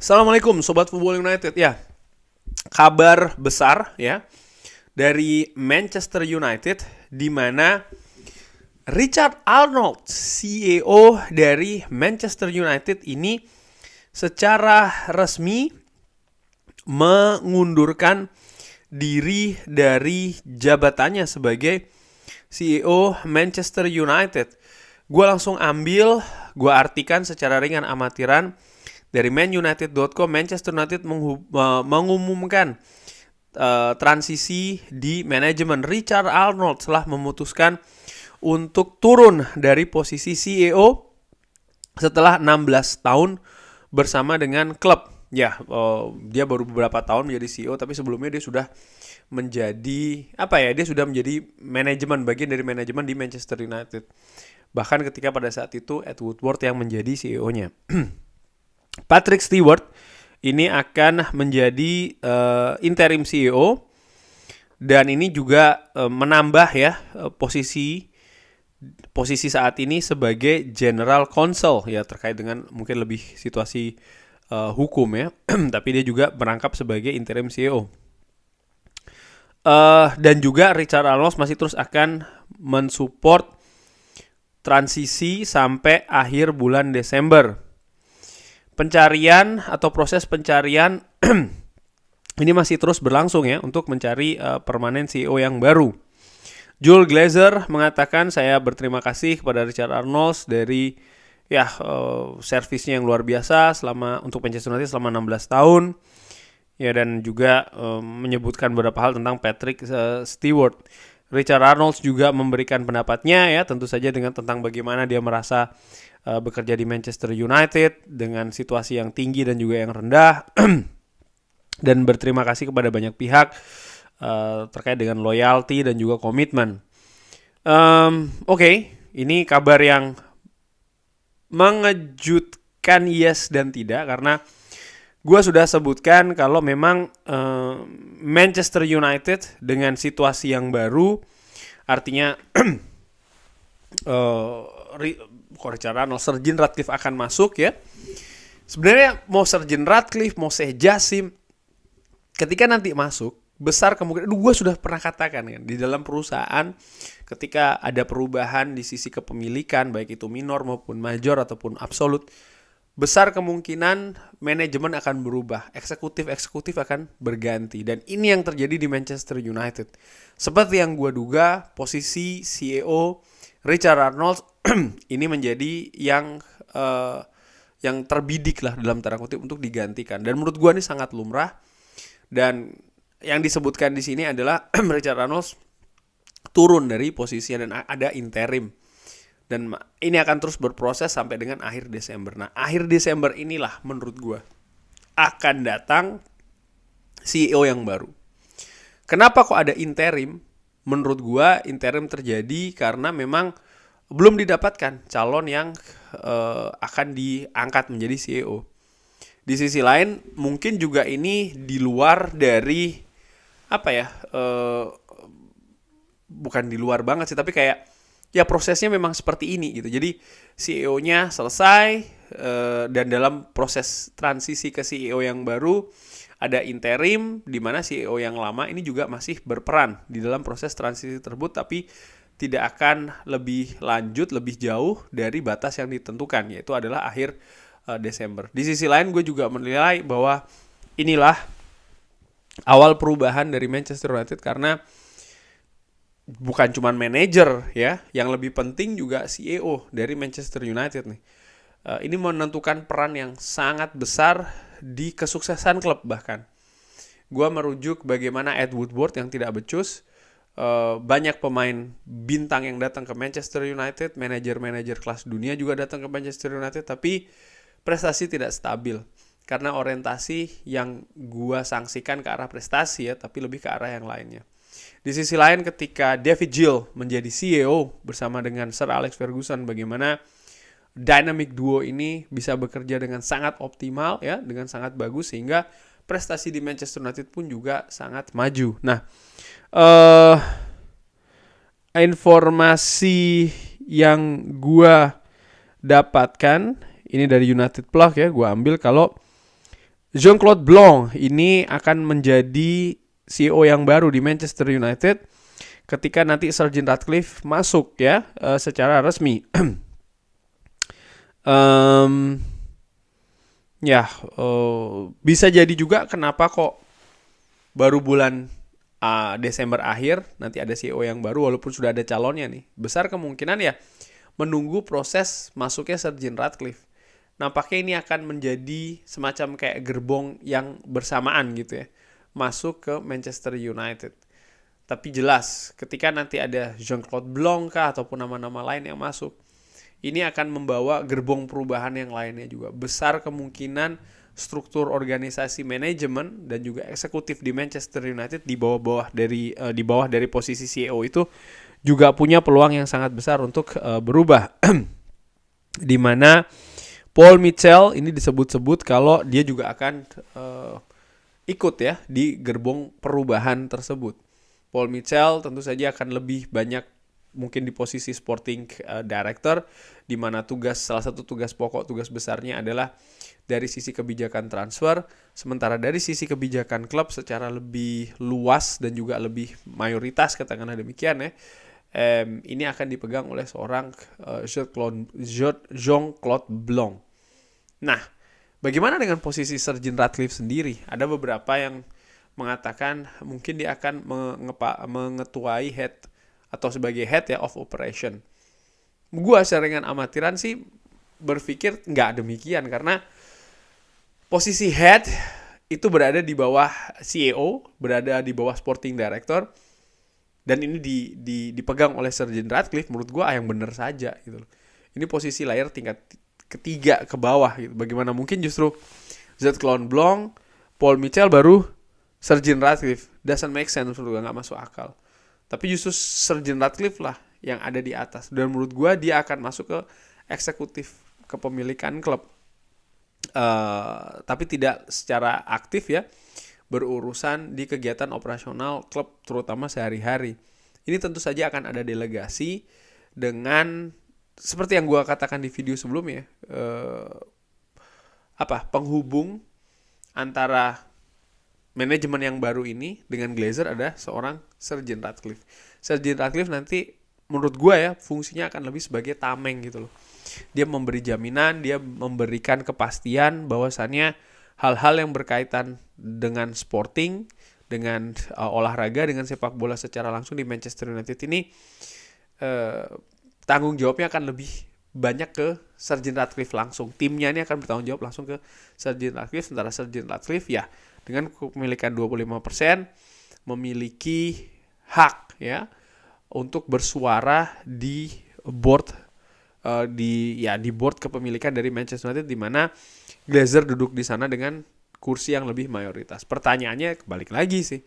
Assalamualaikum Sobat Football United. Ya, kabar besar ya dari Manchester United di mana Richard Arnold, CEO dari Manchester United ini secara resmi mengundurkan diri dari jabatannya sebagai CEO Manchester United. Gue langsung gue artikan secara ringan amatiran dari manunited.com. Manchester United mengumumkan transisi di manajemen. Richard Arnold telah memutuskan untuk turun dari posisi CEO setelah 16 tahun bersama dengan klub. Ya, dia baru beberapa tahun menjadi CEO, tapi sebelumnya dia sudah menjadi dia sudah menjadi bagian dari manajemen di Manchester United. Bahkan ketika pada saat itu Ed Woodward yang menjadi CEO-nya. Patrick Stewart ini akan menjadi interim CEO, dan ini juga menambah posisi saat ini sebagai General Counsel ya, terkait dengan mungkin lebih situasi hukum ya. Tapi dia juga merangkap sebagai interim CEO. Dan juga Richard Arnold masih terus akan mensupport transisi sampai akhir bulan Desember. Pencarian atau proses pencarian ini masih terus berlangsung ya untuk mencari permanen CEO yang baru. Joel Glazer mengatakan, saya berterima kasih kepada Richard Arnold dari servisnya yang luar biasa untuk Manchester United selama 16 tahun. Ya, dan juga menyebutkan beberapa hal tentang Patrick Stewart. Richard Arnold juga memberikan pendapatnya ya, tentu saja tentang bagaimana dia merasa bekerja di Manchester United dengan situasi yang tinggi dan juga yang rendah. Dan berterima kasih kepada banyak pihak terkait dengan loyalty dan juga komitmen. Ini kabar yang mengejutkan yes dan tidak, karena gue sudah sebutkan kalau memang Manchester United dengan situasi yang baru, artinya Richard Arnold, Sir Jim Ratcliffe akan masuk ya. Sebenarnya mau Sir Jim Ratcliffe, mau Sheikh Jassim, ketika nanti masuk, besar kemungkinan, gue sudah pernah katakan kan, di dalam perusahaan ketika ada perubahan di sisi kepemilikan, baik itu minor maupun major ataupun absolut, besar kemungkinan manajemen akan berubah, eksekutif akan berganti. Dan ini yang terjadi di Manchester United. Seperti yang gue duga, posisi CEO Richard Arnold ini menjadi yang terbidik lah dalam tanda kutip untuk digantikan. Dan menurut gue ini sangat lumrah. Dan yang disebutkan di sini adalah Richard Arnold turun dari posisinya dan ada interim. Dan ini akan terus berproses sampai dengan akhir Desember. Nah, akhir Desember inilah menurut gue akan datang CEO yang baru. Kenapa kok ada interim? Menurut gue interim terjadi karena memang belum didapatkan calon yang akan diangkat menjadi CEO. Di sisi lain mungkin juga ini di luar dari bukan di luar banget sih, tapi kayak ya prosesnya memang seperti ini gitu. Jadi CEO-nya selesai dan dalam proses transisi ke CEO yang baru ada interim, di mana CEO yang lama ini juga masih berperan di dalam proses transisi tersebut, tapi tidak akan lebih lanjut, lebih jauh dari batas yang ditentukan, yaitu adalah akhir Desember. Di sisi lain gue juga menilai bahwa inilah awal perubahan dari Manchester United, karena bukan cuma manajer ya, yang lebih penting juga CEO dari Manchester United nih. Ini menentukan peran yang sangat besar di kesuksesan klub bahkan. Gua merujuk bagaimana Ed Woodward yang tidak becus, banyak pemain bintang yang datang ke Manchester United, manajer-manajer kelas dunia juga datang ke Manchester United, tapi prestasi tidak stabil. Karena orientasi yang gua sanksikan ke arah prestasi ya, tapi lebih ke arah yang lainnya. Di sisi lain ketika David Gill menjadi CEO bersama dengan Sir Alex Ferguson, bagaimana dynamic duo ini bisa bekerja dengan sangat optimal ya, dengan sangat bagus, sehingga prestasi di Manchester United pun juga sangat maju. Nah, informasi yang gua dapatkan ini dari United Plug ya, gua ambil kalau Jean-Claude Blanc ini akan menjadi CEO yang baru di Manchester United ketika nanti Sir Jim Ratcliffe masuk ya secara resmi. Bisa jadi juga kenapa kok baru bulan Desember akhir nanti ada CEO yang baru walaupun sudah ada calonnya nih. Besar kemungkinan ya menunggu proses masuknya Sir Jim Ratcliffe. Nampaknya ini akan menjadi semacam kayak gerbong yang bersamaan gitu ya. Masuk ke Manchester United. Tapi jelas ketika nanti ada Jean-Claude Blanc kah ataupun nama-nama lain yang masuk, ini akan membawa gerbong perubahan yang lainnya juga. Besar kemungkinan struktur organisasi manajemen dan juga eksekutif di Manchester United di bawah dari posisi CEO itu juga punya peluang yang sangat besar untuk berubah. Di mana Paul Mitchell ini disebut-sebut kalau dia juga akan ikut ya di gerbong perubahan tersebut. Paul Mitchell tentu saja akan lebih banyak mungkin di posisi sporting director, di mana salah satu tugas pokok, tugas besarnya adalah dari sisi kebijakan transfer, sementara dari sisi kebijakan klub secara lebih luas dan juga lebih mayoritas katakanlah demikian ya, ini akan dipegang oleh seorang Jean-Claude Blanc. Nah, bagaimana dengan posisi Sir Jim Ratcliffe sendiri? Ada beberapa yang mengatakan mungkin dia akan mengetuai head atau sebagai head ya of operation. Gua secara dengan amatiran sih berpikir nggak demikian karena posisi head itu berada di bawah CEO, berada di bawah sporting director, dan ini dipegang oleh Sir Jim Ratcliffe. Menurut gua yang benar saja gitu loh. Ini posisi layer tingkat ketiga ke bawah gitu. Bagaimana mungkin justru Jean-Claude Blanc, Paul Mitchell baru Sir Jim Ratcliffe? Doesn't make sense menurut gue, gak masuk akal. Tapi justru Sir Jim Ratcliffe lah yang ada di atas. Dan menurut gue dia akan masuk ke eksekutif kepemilikan klub. Tapi tidak secara aktif ya, berurusan di kegiatan operasional klub terutama sehari-hari. Ini tentu saja akan ada delegasi dengan seperti yang gue katakan di video sebelumnya, penghubung antara manajemen yang baru ini dengan Glazer ada seorang Sir Jim Ratcliffe. Sir Jim Ratcliffe nanti menurut gue ya fungsinya akan lebih sebagai tameng gitu loh. Dia memberi jaminan, dia memberikan kepastian bahwasannya hal-hal yang berkaitan dengan sporting, dengan olahraga, dengan sepak bola secara langsung di Manchester United ini tanggung jawabnya akan lebih banyak ke Sir Jim Ratcliffe langsung. Timnya ini akan bertanggung jawab langsung ke Sir Jim Ratcliffe. Sementara Sir Jim Ratcliffe ya dengan kepemilikan 25% memiliki hak ya untuk bersuara di board di board kepemilikan dari Manchester United, di mana Glazer duduk di sana dengan kursi yang lebih mayoritas. Pertanyaannya balik lagi sih,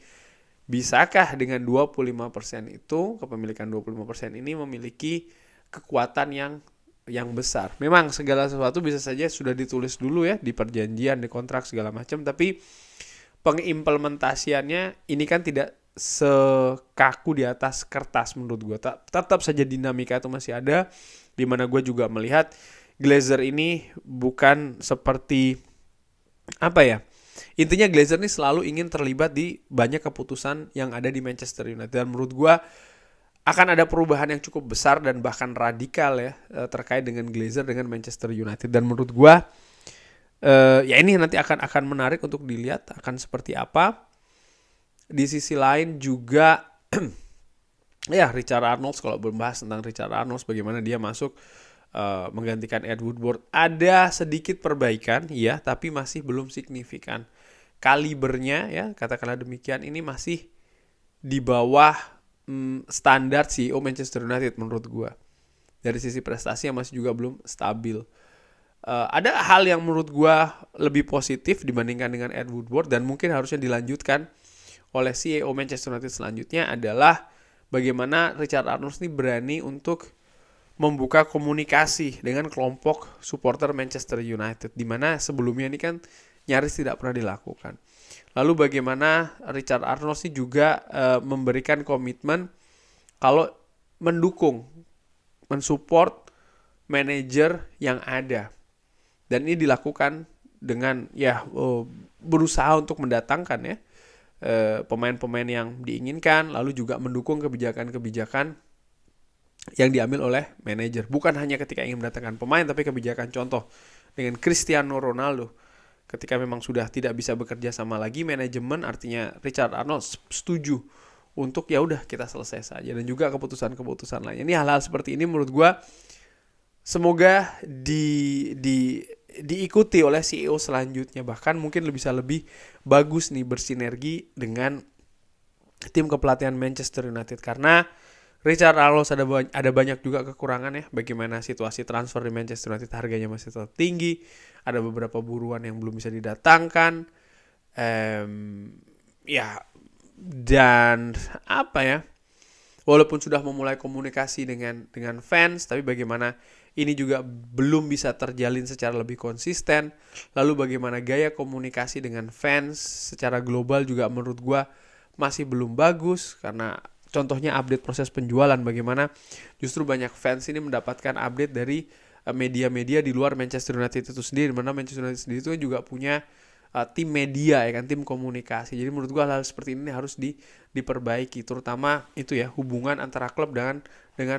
bisakah dengan 25% itu, kepemilikan 25% ini memiliki kekuatan yang besar? Memang segala sesuatu bisa saja sudah ditulis dulu ya di perjanjian, di kontrak segala macam, tapi pengimplementasiannya ini kan tidak sekaku di atas kertas menurut gue. Tetap saja dinamika itu masih ada, di mana gue juga melihat Glazer ini bukan seperti intinya Glazer ini selalu ingin terlibat di banyak keputusan yang ada di Manchester United, dan menurut gue akan ada perubahan yang cukup besar dan bahkan radikal ya terkait dengan Glazer dengan Manchester United. Dan menurut gue ya ini nanti akan menarik untuk dilihat akan seperti apa. Di sisi lain juga ya Richard Arnold, kalau membahas tentang Richard Arnold bagaimana dia masuk menggantikan Ed Woodward, ada sedikit perbaikan ya, tapi masih belum signifikan. Kalibernya ya katakanlah demikian, ini masih di bawah standar CEO Manchester United menurut gue. Dari sisi prestasi yang masih juga belum stabil. Ada hal yang menurut gue lebih positif dibandingkan dengan Ed Woodward dan mungkin harusnya dilanjutkan oleh CEO Manchester United selanjutnya adalah bagaimana Richard Arnold ini berani untuk membuka komunikasi dengan kelompok supporter Manchester United, di mana sebelumnya ini kan nyaris tidak pernah dilakukan. Lalu bagaimana Richard Arnold sih juga memberikan komitmen kalau mendukung, mensupport manajer yang ada. Dan ini dilakukan dengan berusaha untuk mendatangkan ya pemain-pemain yang diinginkan, lalu juga mendukung kebijakan-kebijakan yang diambil oleh manajer. Bukan hanya ketika ingin mendatangkan pemain, tapi kebijakan. Contoh dengan Cristiano Ronaldo, ketika memang sudah tidak bisa bekerja sama lagi, manajemen artinya Richard Arnold setuju untuk ya udah kita selesai saja, dan juga keputusan-keputusan lainnya. Ini hal-hal seperti ini menurut gue semoga diikuti oleh CEO selanjutnya, bahkan mungkin bisa lebih bagus nih bersinergi dengan tim kepelatihan Manchester United, karena Richard Arnold ada banyak juga kekurangan ya. Bagaimana situasi transfer di Manchester United, harganya masih tetap tinggi, ada beberapa buruan yang belum bisa didatangkan, ya, dan apa ya, walaupun sudah memulai komunikasi dengan fans, tapi bagaimana ini juga belum bisa terjalin secara lebih konsisten. Lalu bagaimana gaya komunikasi dengan fans secara global juga menurut gue masih belum bagus, karena contohnya update proses penjualan, bagaimana justru banyak fans ini mendapatkan update dari media-media di luar Manchester United itu sendiri, mana Manchester United sendiri itu juga punya tim media ya kan, tim komunikasi. Jadi menurut gua hal seperti ini harus diperbaiki, terutama itu ya, hubungan antara klub dengan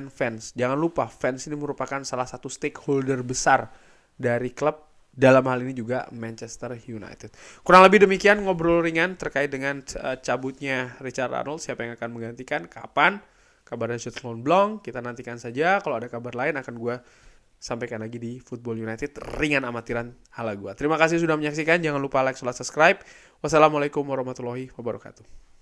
fans. Jangan lupa fans ini merupakan salah satu stakeholder besar dari klub, dalam hal ini juga Manchester United. Kurang lebih demikian ngobrol ringan terkait dengan cabutnya Richard Arnold. Siapa yang akan menggantikan, kapan, kabarnya Jude Belum, kita nantikan saja. Kalau ada kabar lain akan gue sampaikan lagi di Football United ringan amatiran ala gue. Terima kasih sudah menyaksikan. Jangan lupa like, subscribe. Wassalamualaikum warahmatullahi wabarakatuh.